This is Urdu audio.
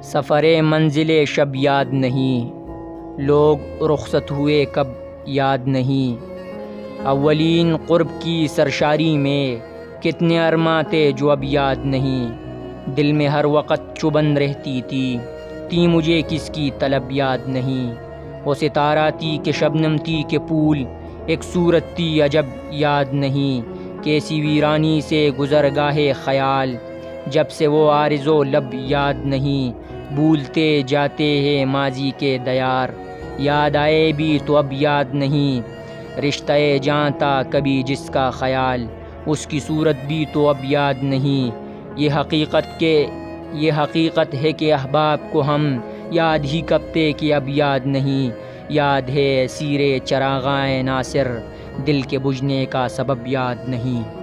سفر منزل شب یاد نہیں، لوگ رخصت ہوئے کب یاد نہیں۔ اولین قرب کی سرشاری میں کتنے ارماں تھے جو اب یاد نہیں۔ دل میں ہر وقت چبھن رہتی تھی مجھے کس کی طلب یاد نہیں۔ وہ ستارہ تھی کہ شبنم تھی کہ پھول، ایک صورت تھی عجب یاد نہیں۔ کیسی ویرانی سے گزر گاہے خیال، جب سے وہ عارض و لب یاد نہیں۔ بھولتے جاتے ہیں ماضی کے دیار، یاد آئے بھی تو اب یاد نہیں۔ رشتہ جاں تھا کبھی جس کا خیال، اس کی صورت بھی تو اب یاد نہیں۔ یہ حقیقت ہے کہ احباب کو ہم یاد ہی کب تھے کہ اب یاد نہیں۔ یاد ہے سیرے چراغاں ناصر، دل کے بجھنے کا سبب یاد نہیں۔